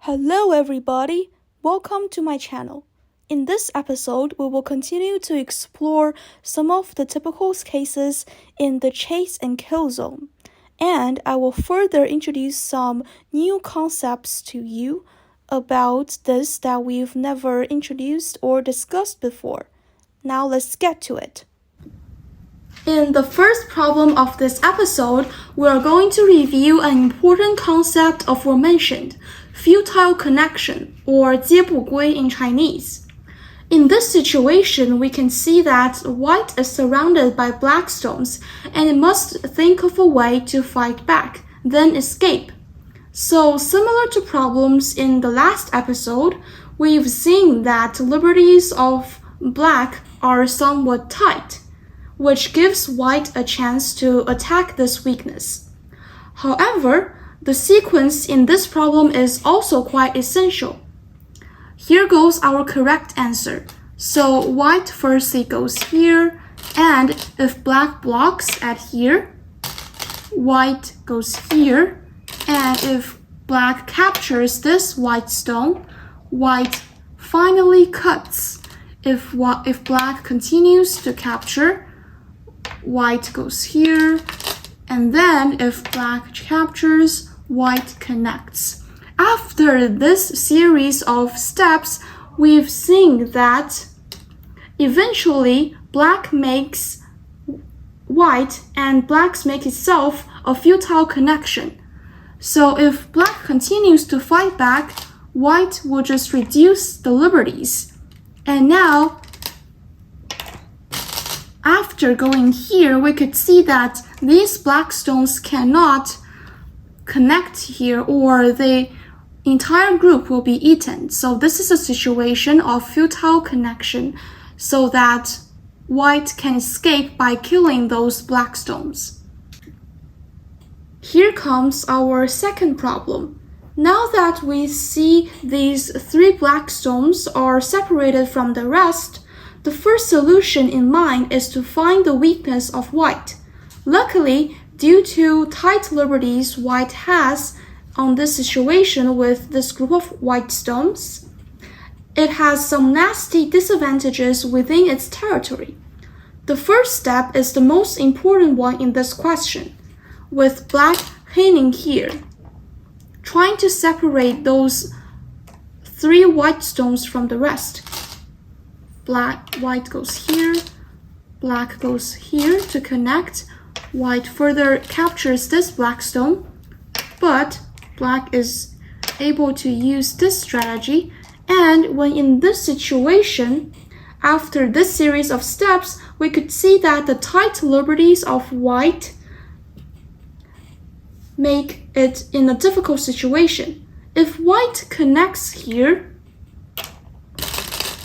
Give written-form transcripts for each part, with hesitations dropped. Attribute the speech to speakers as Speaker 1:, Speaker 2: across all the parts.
Speaker 1: Hello everybody, welcome to my channel. In this episode, we will continue to explore some of the typical cases in the chase and kill zone, and I will further introduce some new concepts to you about this that we've never introduced or discussed before. Now let's get to it. In the first problem of this episode, we are going to review an important concept aforementioned, futile connection, or 接不归 in Chinese. In this situation, we can see that white is surrounded by black stones and it must think of a way to fight back, then escape. So, similar to problems in the last episode, we've seen that liberties of black are somewhat tight, which gives white a chance to attack this weakness. However, the sequence in this problem is also quite essential. Here goes our correct answer. So white firstly goes here, and if black blocks at here, white goes here, and if black captures this white stone, white finally cuts. If black continues to capture, white goes here, and then if black captures, white connects. After this series of steps, we've seen that eventually black makes white and black makes itself a futile connection. So if black continues to fight back, white will just reduce the liberties. And now, after going here, we could see that these black stones cannot connect here, or the entire group will be eaten. So this is a situation of futile connection, so that white can escape by killing those black stones. Here comes our second problem. Now that we see these three black stones are separated from the rest, the first solution in mind is to find the weakness of white. Luckily, due to tight liberties white has on this situation with this group of white stones, it has some nasty disadvantages within its territory. The first step is the most important one in this question, with black hanging here, trying to separate those three white stones from the rest. White goes here, black goes here to connect. White further captures this black stone, but black is able to use this strategy, and when in this situation, after this series of steps, we could see that the tight liberties of white make it in a difficult situation. If white connects here,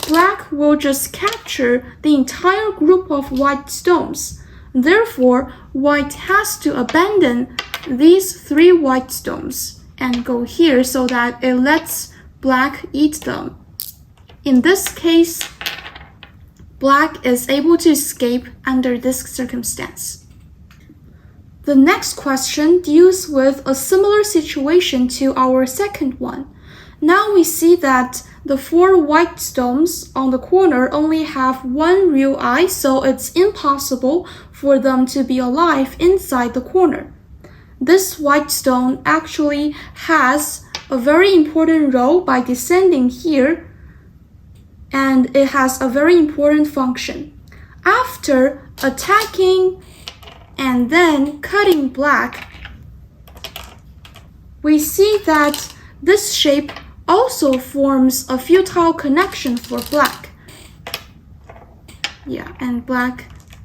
Speaker 1: black will just capture the entire group of white stones. Therefore, white has to abandon these three white stones and go here so that it lets black eat them. In this case, black is able to escape under this circumstance. The next question deals with a similar situation to our second one. Now we see that the four white stones on the corner only have one real eye, so it's impossible for them to be alive inside the corner. This white stone actually has a very important role by descending here, and it has a very important function. After attacking and then cutting black, we see that this shape also forms a futile connection for black. And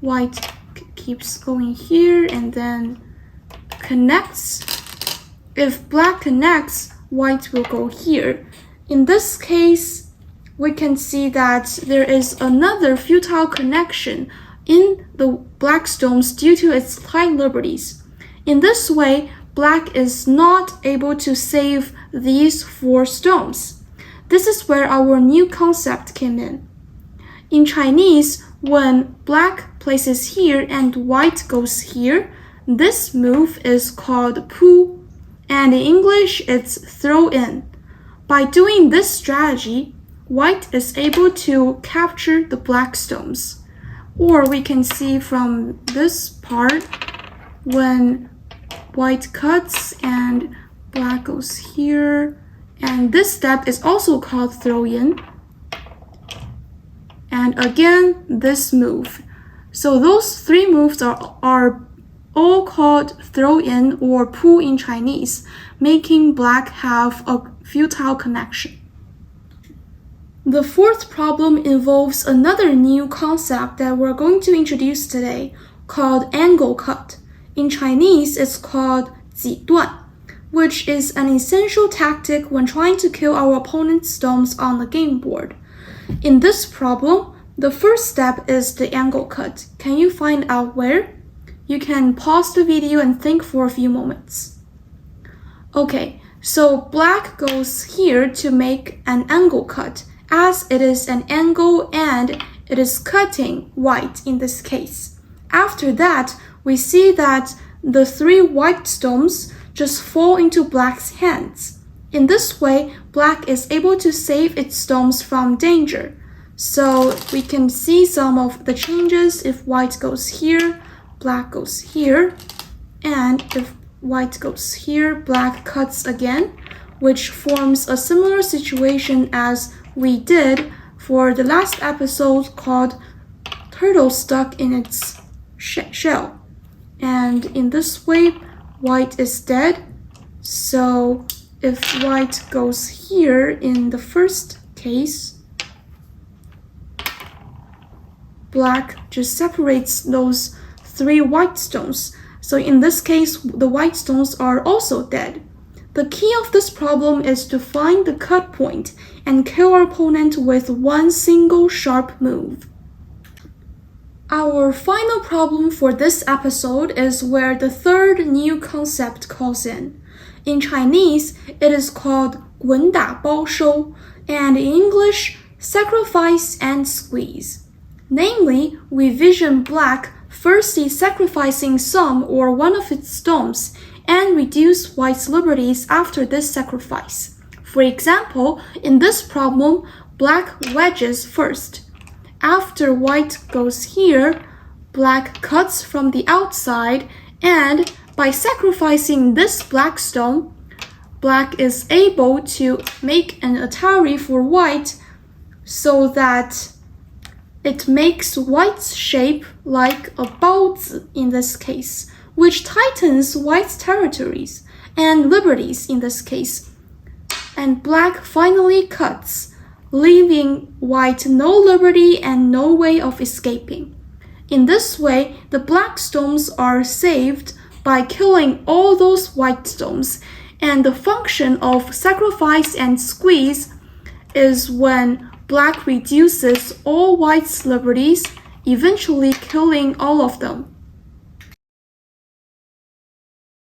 Speaker 1: white keeps going here and then connects. If black connects, white will go here. In this case, we can see that there is another futile connection in the black stones due to its tight liberties. In this way, black is not able to save these four stones. This is where our new concept came in. In Chinese, when black places here and white goes here, this move is called pu, and in English it's throw in. By doing this strategy, white is able to capture the black stones. Or we can see from this part, when white cuts and black goes here, and this step is also called throw-in. And again, this move. So those three moves are all called throw-in or pull in Chinese, making black have a futile connection. The fourth problem involves another new concept that we're going to introduce today, called angle cut. In Chinese, it's called 挤断, which is an essential tactic when trying to kill our opponent's stones on the game board. In this problem, the first step is the angle cut. Can you find out where? You can pause the video and think for a few moments. Okay, so black goes here to make an angle cut, as it is an angle and it is cutting white in this case. After that, we see that the three white stones just fall into black's hands. In this way, black is able to save its stones from danger. So we can see some of the changes. If white goes here, black goes here. And if white goes here, black cuts again, which forms a similar situation as we did for the last episode called Turtle Stuck in Its Shell. And in this way, white is dead. So if white goes here in the first case, black just separates those three white stones. So in this case, the white stones are also dead. The key of this problem is to find the cut point and kill our opponent with one single sharp move. Our final problem for this episode is where the third new concept calls in. In Chinese, it is called 滚打包收, and in English, sacrifice and squeeze. Namely, we vision black firstly sacrificing some or one of its stones and reduce white's liberties after this sacrifice. For example, in this problem, black wedges first. After white goes here, black cuts from the outside, and by sacrificing this black stone, black is able to make an atari for white so that it makes white's shape like a 包子 in this case, which tightens white's territories and liberties in this case. And black finally cuts, leaving white no liberty and no way of escaping. In this way, the black stones are saved by killing all those white stones, and the function of sacrifice and squeeze is when black reduces all white's liberties, eventually killing all of them.